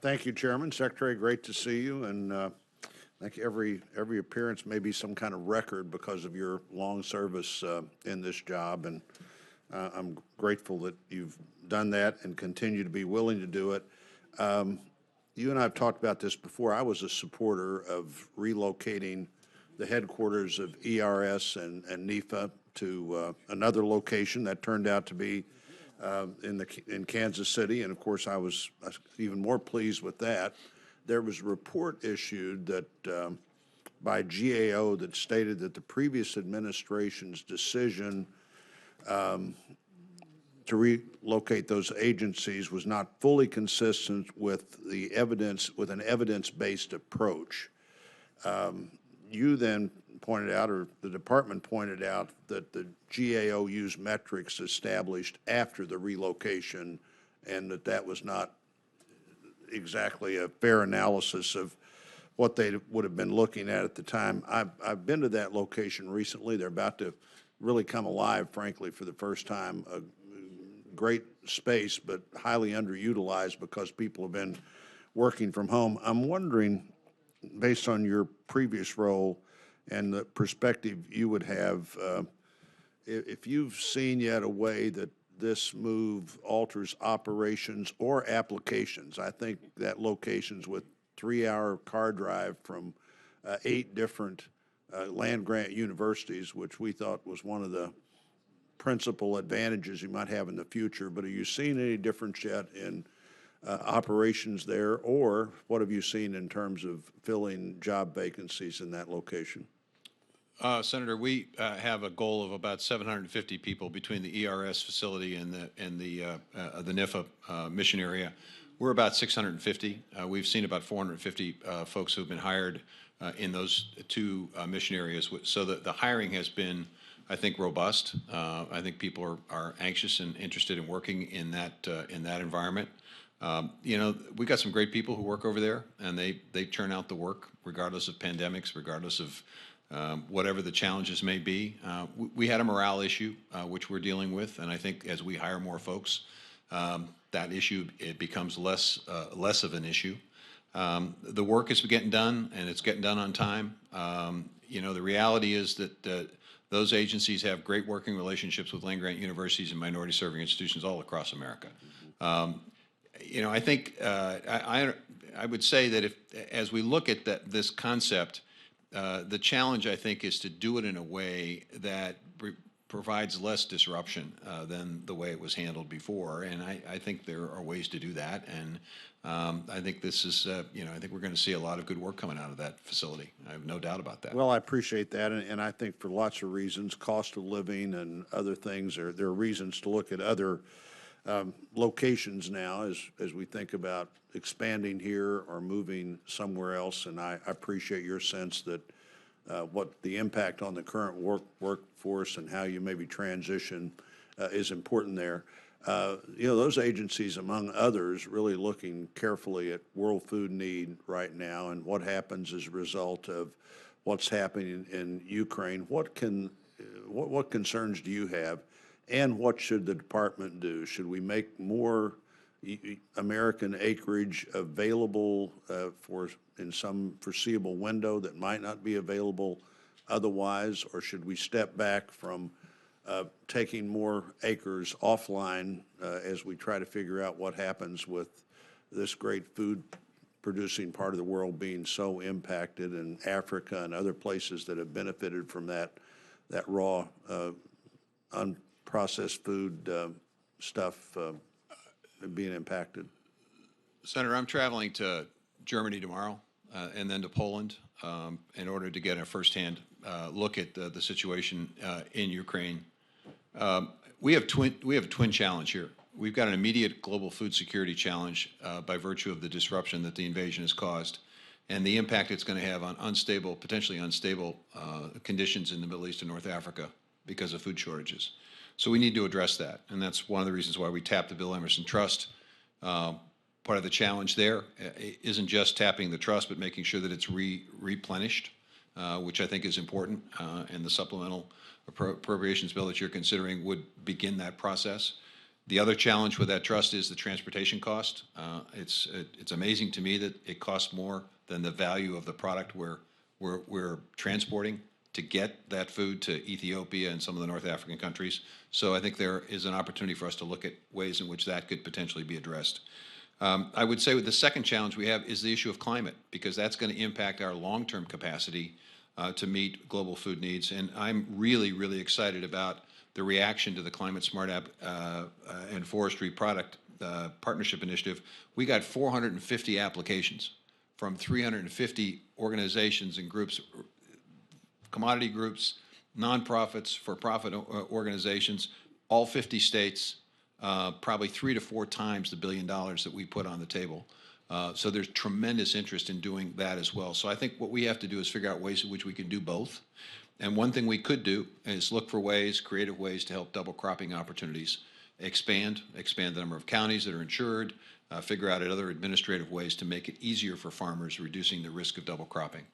Thank you, Chairman. Secretary, great to see you. And I think every appearance may be some kind of record because of your long service in this job. And I'm grateful that you've done that and continue to be willing to do it. You and I have talked about this before. I was a supporter of relocating the headquarters of ERS and NIFA to another location that turned out to be in Kansas City, and of course I was even more pleased with that. There was a report issued that by GAO that stated that the previous administration's decision to relocate those agencies was not fully consistent with the evidence, with an evidence-based approach. You then pointed out, or the department pointed out, that the GAO used metrics established after the relocation and that was not exactly a fair analysis of what they would have been looking at the time. I've been to that location recently. They're about to really come alive, frankly, for the first time. A great space, but highly underutilized because people have been working from home. I'm wondering, based on your previous role and the perspective you would have, if you've seen yet a way that this move alters operations or applications. I think that locations with 3-hour car drive from 8 different land-grant universities, which we thought was one of the principal advantages you might have in the future. But are you seeing any difference yet in operations there, or what have you seen in terms of filling job vacancies in that location? Senator, we have a goal of about 750 people between the ERS facility and the NIFA mission area. We're about 650. We've seen about 450 folks who've been hired in those 2 mission areas. So the hiring has been, I think, robust. I think people are anxious and interested in working in that environment. You know, we got some great people who work over there, and they churn out the work regardless of pandemics, regardless of whatever the challenges may be. We had a morale issue, which we're dealing with, and I think as we hire more folks, that issue, it becomes less of an issue. The work is getting done, and it's getting done on time. You know, the reality is that those agencies have great working relationships with land-grant universities and minority-serving institutions all across America. You know, I think I would say that as we look at this concept, the challenge, I think, is to do it in a way that provides less disruption than the way it was handled before. And I think there are ways to do that. And I think this is, you know, I think we're going to see a lot of good work coming out of that facility. I have no doubt about that. Well, I appreciate that. And I think for lots of reasons, cost of living and other things, there are reasons to look at other locations now as we think about expanding here or moving somewhere else. And I appreciate your sense that what the impact on the current workforce and how you maybe transition is important there. You know, those agencies, among others, really looking carefully at world food need right now and what happens as a result of what's happening in Ukraine. What concerns do you have? And what should the department do? Should we make more American acreage available in some foreseeable window that might not be available otherwise? Or should we step back from taking more acres offline as we try to figure out what happens with this great food producing part of the world being so impacted, in Africa and other places that have benefited from that raw unprocessed food stuff being impacted? Senator, I'm traveling to Germany tomorrow and then to Poland in order to get a firsthand look at the situation in Ukraine. We have a twin challenge here. We've got an immediate global food security challenge by virtue of the disruption that the invasion has caused and the impact it's going to have on potentially unstable conditions in the Middle East and North Africa because of food shortages. So we need to address that, and that's one of the reasons why we tapped the Bill Emerson Trust. Part of the challenge there isn't just tapping the trust, but making sure that it's replenished, which I think is important, and the supplemental appropriations bill that you're considering would begin that process. The other challenge with that trust is the transportation cost. It's amazing to me that it costs more than the value of the product we're transporting to get that food to Ethiopia and some of the North African countries. So I think there is an opportunity for us to look at ways in which that could potentially be addressed. I would say with the second challenge we have is the issue of climate, because that's going to impact our long-term capacity to meet global food needs. And I'm really, really excited about the reaction to the Climate Smart and Forestry Product Partnership Initiative. We got 450 applications from 350 organizations and groups, commodity groups, nonprofits, for-profit organizations, all 50 states, probably 3 to 4 times the $1 billion that we put on the table. So there's tremendous interest in doing that as well. So I think what we have to do is figure out ways in which we can do both. And one thing we could do is look for ways, creative ways to help double cropping opportunities, expand the number of counties that are insured, figure out other administrative ways to make it easier for farmers, reducing the risk of double cropping.